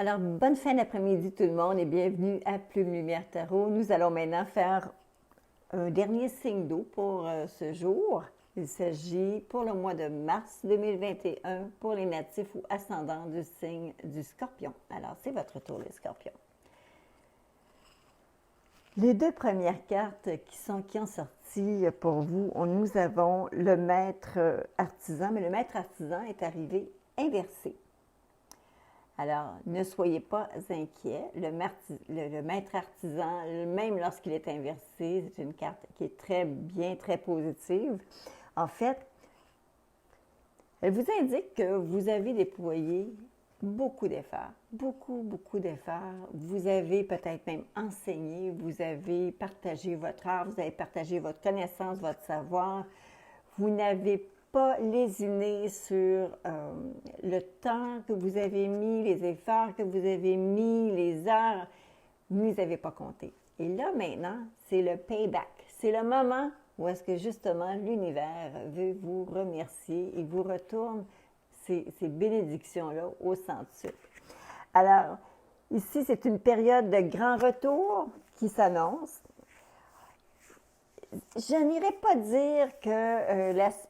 Alors, bonne fin d'après-midi tout le monde et bienvenue à Plume Lumière Tarot. Nous allons maintenant faire un dernier signe d'eau pour ce jour. Il s'agit pour le mois de mars 2021 pour les natifs ou ascendants du signe du Scorpion. Alors, c'est votre tour les Scorpions. Les deux premières cartes qui ont sorti pour vous, nous avons le maître artisan, mais le maître artisan est arrivé inversé. Alors, ne soyez pas inquiets. Le maître artisan, même lorsqu'il est inversé, c'est une carte qui est très bien, très positive. En fait, elle vous indique que vous avez déployé beaucoup d'efforts, beaucoup d'efforts. Vous avez peut-être même enseigné, vous avez partagé votre art, vous avez partagé votre connaissance, votre savoir. Vous n'avez pas lésiné sur le temps que vous avez mis, les efforts que vous avez mis, les heures, vous ne les avez pas comptés. Et là, maintenant, c'est le payback. C'est le moment où est-ce que, justement, l'univers veut vous remercier et vous retourne ces bénédictions-là au centuple. Alors, ici, c'est une période de grand retour qui s'annonce. Je n'irai pas dire que l'aspect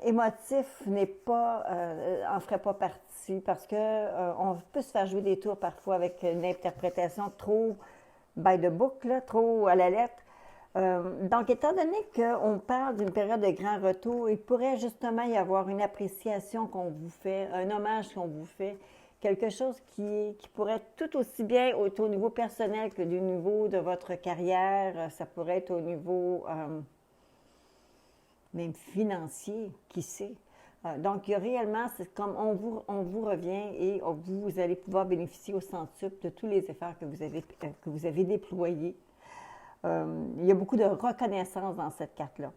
émotif en ferait pas partie parce qu'on peut se faire jouer des tours parfois avec une interprétation trop by the book, là, trop à la lettre. Donc, étant donné qu'on parle d'une période de grand retour, il pourrait justement y avoir une appréciation qu'on vous fait, un hommage qu'on vous fait, quelque chose qui pourrait être tout aussi bien au niveau personnel que du niveau de votre carrière. Ça pourrait être au niveau même financier, qui sait. Donc, il y a réellement, c'est comme on vous revient et vous allez pouvoir bénéficier au centuple de tous les efforts que vous avez déployés. Il y a beaucoup de reconnaissance dans cette carte-là.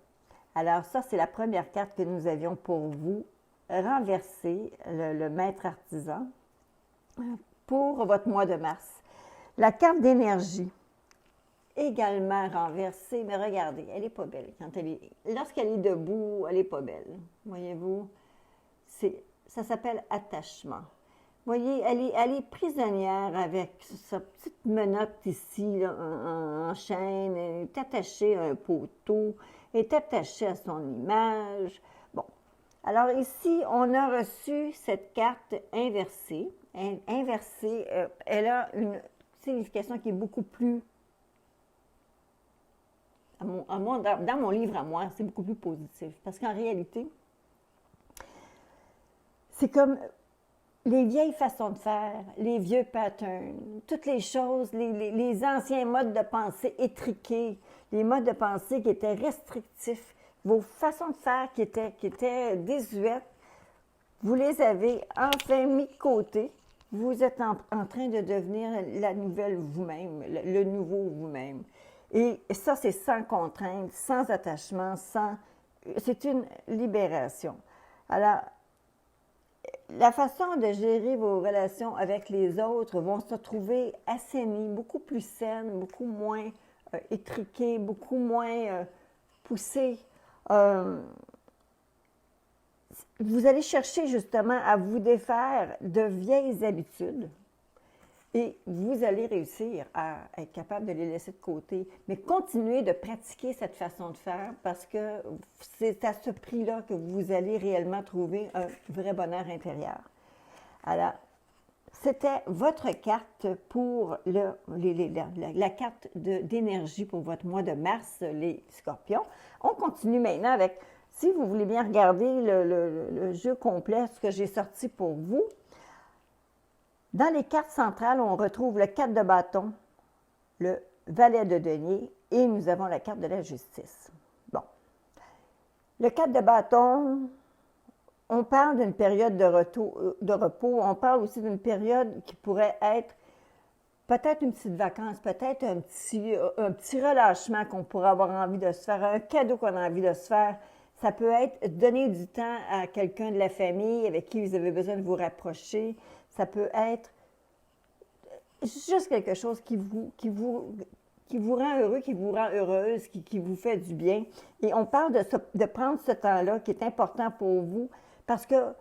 Alors, ça, c'est la première carte que nous avions pour vous. Renverser le maître artisan pour votre mois de mars. La carte d'énergie, également renversée, mais regardez, elle n'est pas belle. Lorsqu'elle est debout, elle n'est pas belle. Voyez-vous, ça s'appelle attachement. Voyez, elle est prisonnière avec sa petite menotte ici, là, en chaîne. Elle est attachée à un poteau, elle est attachée à son image. Bon. Alors ici, on a reçu cette carte inversée. Inversée, elle a une signification qui est beaucoup plus, dans mon livre à moi, c'est beaucoup plus positif. Parce qu'en réalité, c'est comme les vieilles façons de faire, les vieux patterns, toutes les choses, les anciens modes de pensée étriqués, les modes de pensée qui étaient restrictifs, vos façons de faire qui étaient désuètes, vous les avez enfin mis de côté. Vous êtes en train de devenir la nouvelle vous-même, le nouveau vous-même. Et ça, c'est sans contrainte, sans attachement, c'est une libération. Alors, la façon de gérer vos relations avec les autres vont se trouver assainies, beaucoup plus saines, beaucoup moins étriquées, beaucoup moins poussées. Vous allez chercher justement à vous défaire de vieilles habitudes et vous allez réussir à être capable de les laisser de côté. Mais continuez de pratiquer cette façon de faire parce que c'est à ce prix-là que vous allez réellement trouver un vrai bonheur intérieur. Alors, c'était votre carte pour la carte d'énergie pour votre mois de mars, les Scorpions. On continue maintenant avec, si vous voulez bien regarder le jeu complet, ce que j'ai sorti pour vous. Dans les cartes centrales, on retrouve le 4 de bâton, le valet de denier et nous avons la carte de la justice. Bon. Le 4 de bâton, on parle d'une période de repos, on parle aussi d'une période qui pourrait être peut-être une petite vacance, peut-être un petit relâchement qu'on pourrait avoir envie de se faire, un cadeau qu'on a envie de se faire. Ça peut être donner du temps à quelqu'un de la famille avec qui vous avez besoin de vous rapprocher. Ça peut être juste quelque chose qui vous rend heureux, qui vous rend heureuse, qui vous fait du bien. Et on parle de prendre ce temps-là qui est important pour vous parce que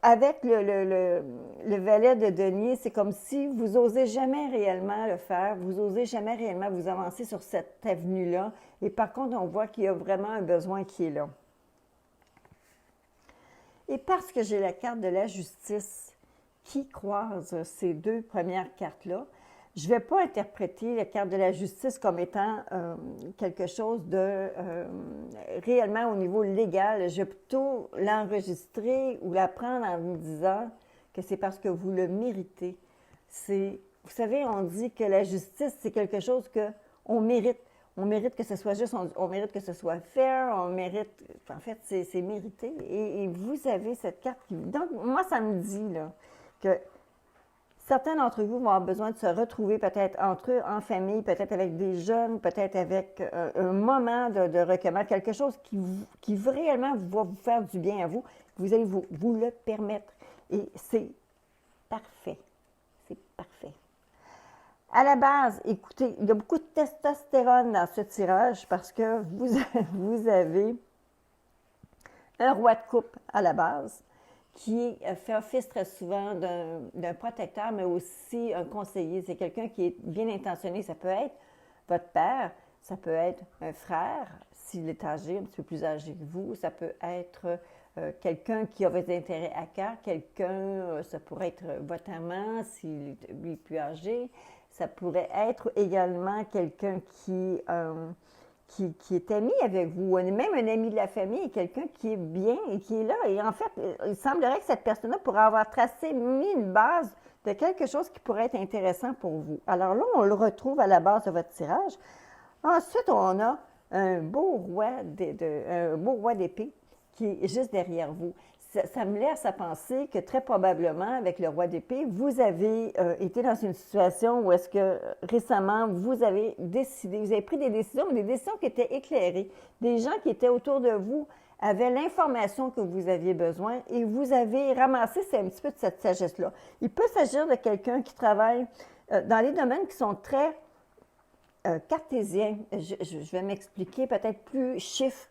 avec le valet de denier, c'est comme si vous n'osez jamais réellement le faire, vous n'osez jamais réellement vous avancer sur cette avenue-là. Et par contre, on voit qu'il y a vraiment un besoin qui est là. Et parce que j'ai la carte de la justice qui croise ces deux premières cartes-là, je ne vais pas interpréter la carte de la justice comme étant quelque chose de réellement au niveau légal. Je vais plutôt l'enregistrer ou la prendre en vous disant que c'est parce que vous le méritez. Vous savez, on dit que la justice, c'est quelque chose qu'on mérite. On mérite que ce soit juste, on mérite que ce soit fair, on mérite... En fait, c'est mérité. Et vous avez cette carte qui... Donc, moi, ça me dit là, que certains d'entre vous vont avoir besoin de se retrouver peut-être entre eux, en famille, peut-être avec des jeunes, peut-être avec un moment de recueillement, quelque chose qui réellement va vous faire du bien à vous. Vous allez vous le permettre. Et c'est parfait. C'est parfait. À la base, écoutez, il y a beaucoup de testostérone dans ce tirage parce que vous avez un roi de coupe à la base qui fait office très souvent d'un protecteur, mais aussi un conseiller. C'est quelqu'un qui est bien intentionné. Ça peut être votre père, ça peut être un frère, s'il est âgé, un petit peu plus âgé que vous. Ça peut être quelqu'un qui a vos intérêts à cœur, ça pourrait être votre amant, s'il est plus âgé. Ça pourrait être également quelqu'un qui est ami avec vous, même un ami de la famille, quelqu'un qui est bien et qui est là. Et en fait, il semblerait que cette personne-là pourrait avoir mis une base de quelque chose qui pourrait être intéressant pour vous. Alors là, on le retrouve à la base de votre tirage. Ensuite, on a un beau roi d'épée qui est juste derrière vous. Ça me laisse à penser que très probablement, avec le roi d'épée, vous avez été dans une situation où est-ce que récemment, vous avez pris des décisions, mais des décisions qui étaient éclairées. Des gens qui étaient autour de vous avaient l'information que vous aviez besoin et vous avez ramassé un petit peu de cette sagesse-là. Il peut s'agir de quelqu'un qui travaille dans les domaines qui sont très cartésiens. Je vais m'expliquer, peut-être plus chiffres,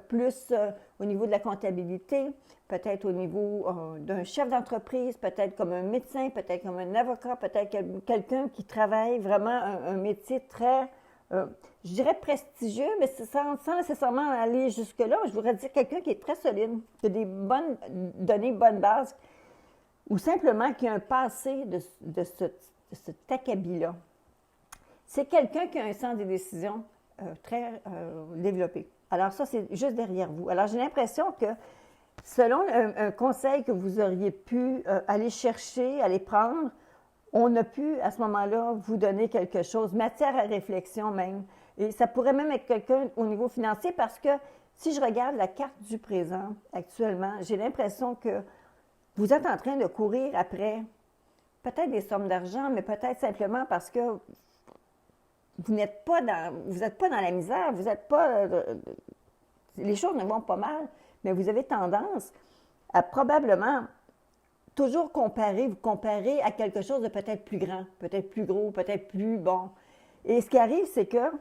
plus au niveau de la comptabilité, peut-être au niveau d'un chef d'entreprise, peut-être comme un médecin, peut-être comme un avocat, peut-être quelqu'un qui travaille vraiment un métier très, je dirais prestigieux, mais sans nécessairement aller jusque-là. Je voudrais dire quelqu'un qui est très solide, qui a des bonnes bases, ou simplement qui a un passé de cet acabit-là. C'est quelqu'un qui a un sens des décisions très développé. Alors ça, c'est juste derrière vous. Alors j'ai l'impression que selon un conseil que vous auriez pu aller chercher, aller prendre, on a pu à ce moment-là vous donner quelque chose, matière à réflexion même. Et ça pourrait même être quelqu'un au niveau financier parce que si je regarde la carte du présent actuellement, j'ai l'impression que vous êtes en train de courir après peut-être des sommes d'argent, mais peut-être simplement parce que vous n'êtes pas dans la misère, vous n'êtes pas... les choses ne vont pas mal, mais vous avez tendance à probablement toujours vous comparer à quelque chose de peut-être plus grand, peut-être plus gros, peut-être plus bon. Et ce qui arrive, c'est que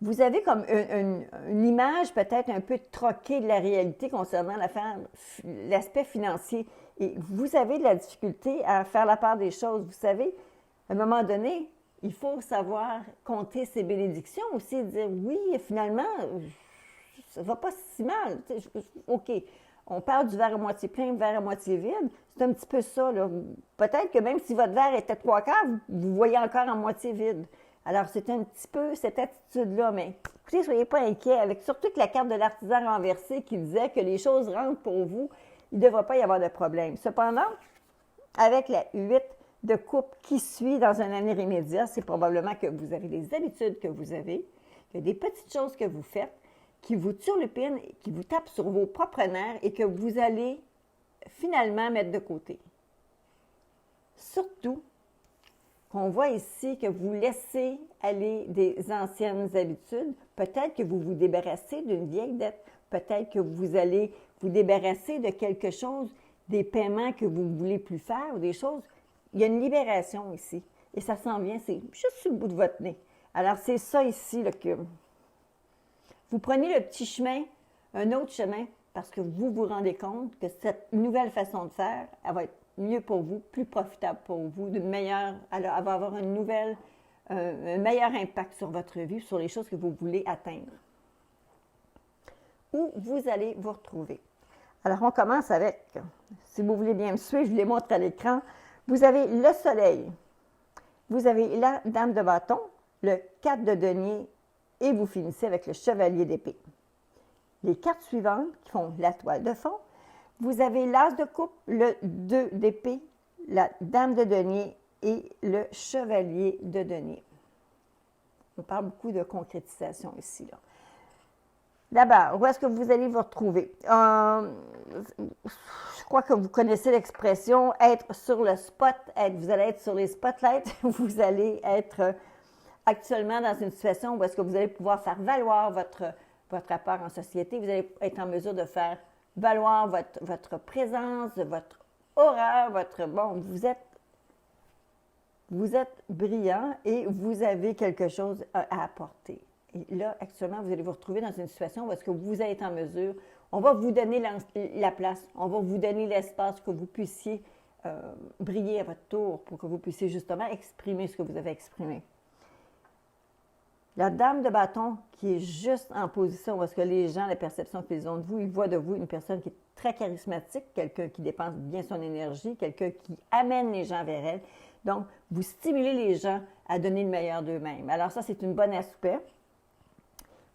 vous avez comme une image peut-être un peu troquée de la réalité concernant l'aspect financier. Et vous avez de la difficulté à faire la part des choses. Vous savez, à un moment donné, il faut savoir compter ses bénédictions aussi, dire oui, finalement, ça ne va pas si mal. OK, on parle du verre à moitié plein, du verre à moitié vide. C'est un petit peu ça. Peut-être que même si votre verre était 3/4, vous voyez encore en moitié vide. Alors, c'est un petit peu cette attitude-là. Mais écoutez, ne soyez pas inquiets. Avec surtout que la carte de l'artisan renversé qui disait que les choses rentrent pour vous, il ne devrait pas y avoir de problème. Cependant, avec la 8 de coupe qui suit dans une année immédiate, c'est probablement que vous avez des habitudes que vous avez, qu'il y a des petites choses que vous faites, qui vous turlupinent, qui vous tapent sur vos propres nerfs et que vous allez finalement mettre de côté. Surtout qu'on voit ici que vous laissez aller des anciennes habitudes. Peut-être que vous vous débarrassez d'une vieille dette. Peut-être que vous allez vous débarrasser de quelque chose, des paiements que vous ne voulez plus faire ou des choses. Il y a une libération ici. Et ça s'en vient, c'est juste sur le bout de votre nez. Alors, c'est ça ici là, que vous prenez le petit chemin, un autre chemin, parce que vous vous rendez compte que cette nouvelle façon de faire, elle va être mieux pour vous, plus profitable pour vous, elle va avoir un meilleur impact sur votre vie, sur les choses que vous voulez atteindre. Où vous allez vous retrouver. Alors, on commence avec, si vous voulez bien me suivre, je vous les montre à l'écran. Vous avez le soleil, vous avez la dame de bâton, le 4 de denier et vous finissez avec le chevalier d'épée. Les cartes suivantes qui font la toile de fond, vous avez l'as de coupe, le 2 d'épée, la dame de denier et le chevalier de denier. On parle beaucoup de concrétisation ici, là. D'abord, où est-ce que vous allez vous retrouver? Je crois que vous connaissez l'expression être sur le spot, vous allez être sur les spotlights, vous allez être actuellement dans une situation où est-ce que vous allez pouvoir faire valoir votre apport en société, vous allez être en mesure de faire valoir votre présence, votre aura, vous êtes brillant et vous avez quelque chose à apporter. Et là, actuellement, vous allez vous retrouver dans une situation où est-ce que vous allez être en mesure, on va vous donner la place, on va vous donner l'espace que vous puissiez briller à votre tour pour que vous puissiez justement exprimer ce que vous avez exprimé. La dame de bâton qui est juste en position où est-ce que les gens, la perception qu'ils ont de vous, ils voient de vous une personne qui est très charismatique, quelqu'un qui dépense bien son énergie, quelqu'un qui amène les gens vers elle. Donc, vous stimulez les gens à donner le meilleur d'eux-mêmes. Alors ça, c'est une bonne aspect.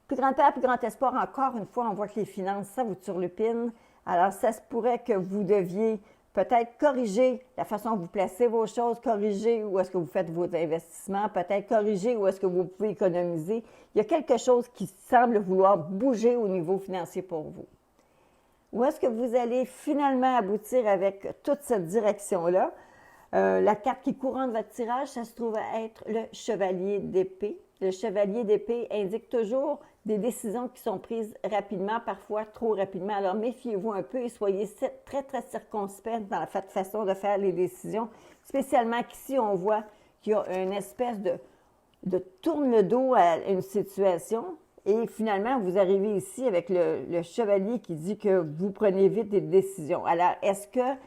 Plus grand peur, plus grand espoir, encore une fois, on voit que les finances, ça vous turlupine. Alors, ça se pourrait que vous deviez peut-être corriger la façon dont vous placez vos choses, corriger où est-ce que vous faites vos investissements, peut-être corriger où est-ce que vous pouvez économiser. Il y a quelque chose qui semble vouloir bouger au niveau financier pour vous. Où est-ce que vous allez finalement aboutir avec toute cette direction-là? La carte qui couronne votre tirage, ça se trouve à être le chevalier d'épée. Le chevalier d'épée indique toujours des décisions qui sont prises rapidement, parfois trop rapidement. Alors, méfiez-vous un peu et soyez très, très circonspect dans la façon de faire les décisions. Spécialement qu'ici, on voit qu'il y a une espèce de tourne le dos à une situation. Et finalement, vous arrivez ici avec le chevalier qui dit que vous prenez vite des décisions. Alors, est-ce que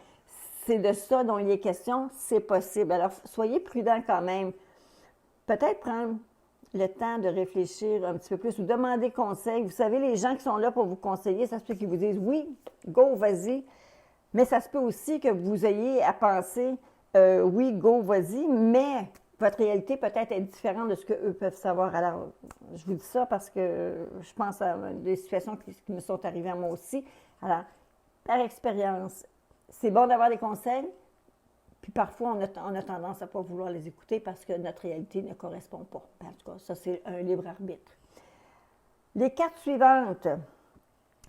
c'est de ça dont il est question? C'est possible. Alors, soyez prudent quand même. Peut-être prendre le temps de réfléchir un petit peu plus ou demander conseil. Vous savez, les gens qui sont là pour vous conseiller, ça se peut qu'ils vous disent « oui, go, vas-y », mais ça se peut aussi que vous ayez à penser « oui, go, vas-y », mais votre réalité peut-être est différente de ce qu'eux peuvent savoir. Alors, je vous dis ça parce que je pense à des situations qui me sont arrivées à moi aussi. Alors, par expérience, c'est bon d'avoir des conseils, puis parfois, on a tendance à ne pas vouloir les écouter parce que notre réalité ne correspond pas. En tout cas, ça, c'est un libre arbitre. Les cartes suivantes,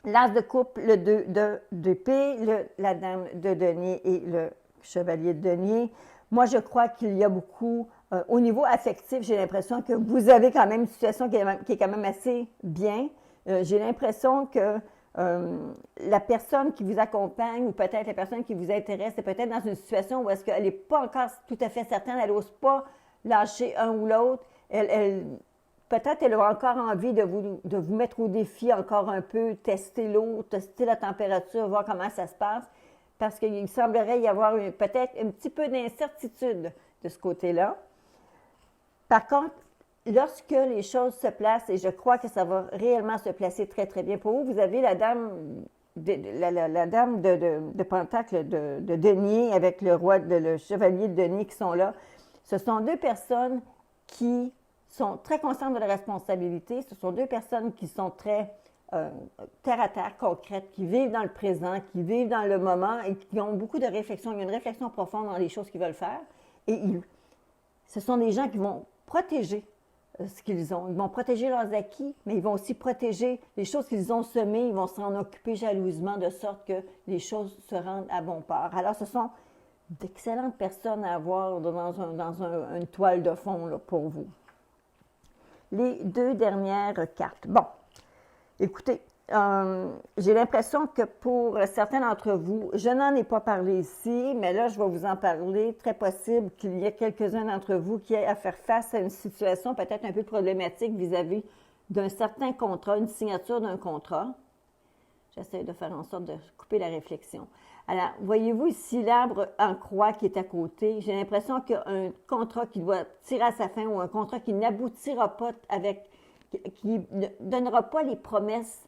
l'as de coupe, le 2 d'épée, la dame de denier et le chevalier de denier. Moi, je crois qu'il y a beaucoup, au niveau affectif, j'ai l'impression que vous avez quand même une situation qui est quand même assez bien. J'ai l'impression que la personne qui vous accompagne ou peut-être la personne qui vous intéresse est peut-être dans une situation où est-ce qu'elle n'est pas encore tout à fait certaine, elle n'ose pas lâcher un ou l'autre. Peut-être elle a encore envie de vous mettre au défi encore un peu, tester l'eau, tester la température, voir comment ça se passe, parce qu'il semblerait y avoir peut-être un petit peu d'incertitude de ce côté-là. Par contre, lorsque les choses se placent, et je crois que ça va réellement se placer très, très bien pour vous, vous avez la dame de Pentacle de denier avec le chevalier de denier qui sont là. Ce sont deux personnes qui sont très conscientes de la responsabilité. Ce sont deux personnes qui sont très terre à terre, concrètes, qui vivent dans le présent, qui vivent dans le moment et qui ont beaucoup de réflexion. Il y a une réflexion profonde dans les choses qu'ils veulent faire. Et ce sont des gens qui vont protéger ce qu'ils ont. Ils vont protéger leurs acquis, mais ils vont aussi protéger les choses qu'ils ont semées. Ils vont s'en occuper jalousement de sorte que les choses se rendent à bon port. Alors, ce sont d'excellentes personnes à avoir dans une toile de fond là, pour vous. Les deux dernières cartes. Bon, écoutez, j'ai l'impression que pour certains d'entre vous, je n'en ai pas parlé ici, mais là, je vais vous en parler. Très possible qu'il y ait quelques-uns d'entre vous qui aient à faire face à une situation peut-être un peu problématique vis-à-vis d'un certain contrat, une signature d'un contrat. J'essaie de faire en sorte de couper la réflexion. Alors, voyez-vous ici l'arbre en croix qui est à côté. J'ai l'impression qu'il y a un contrat qui doit tirer à sa fin ou un contrat qui n'aboutira pas avec, qui ne donnera pas les promesses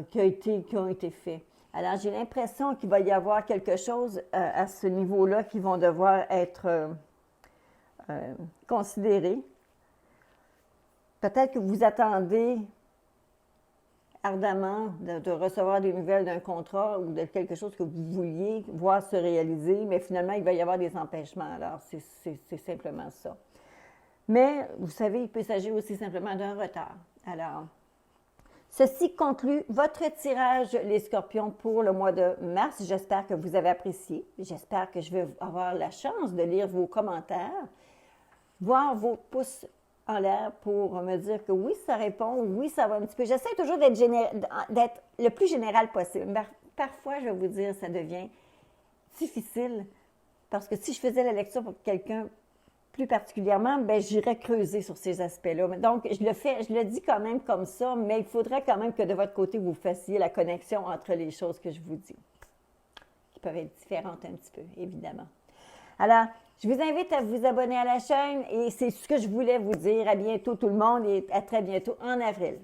qui ont été faites. Alors, j'ai l'impression qu'il va y avoir quelque chose à ce niveau-là qui vont devoir être considérés. Peut-être que vous attendez ardemment de recevoir des nouvelles d'un contrat ou de quelque chose que vous vouliez voir se réaliser, mais finalement, il va y avoir des empêchements. Alors, c'est simplement ça. Mais, vous savez, il peut s'agir aussi simplement d'un retard. Alors, ceci conclut votre tirage, les scorpions, pour le mois de mars. J'espère que vous avez apprécié. J'espère que je vais avoir la chance de lire vos commentaires, voir vos pouces en l'air pour me dire que oui, ça répond, oui, ça va un petit peu. J'essaie toujours d'être le plus général possible. Parfois, je vais vous dire, ça devient difficile parce que si je faisais la lecture pour quelqu'un plus particulièrement, ben j'irais creuser sur ces aspects-là. Donc, je le dis quand même comme ça, mais il faudrait quand même que de votre côté, vous fassiez la connexion entre les choses que je vous dis, qui peuvent être différentes un petit peu, évidemment. Alors, je vous invite à vous abonner à la chaîne et c'est ce que je voulais vous dire. À bientôt tout le monde et à très bientôt en avril.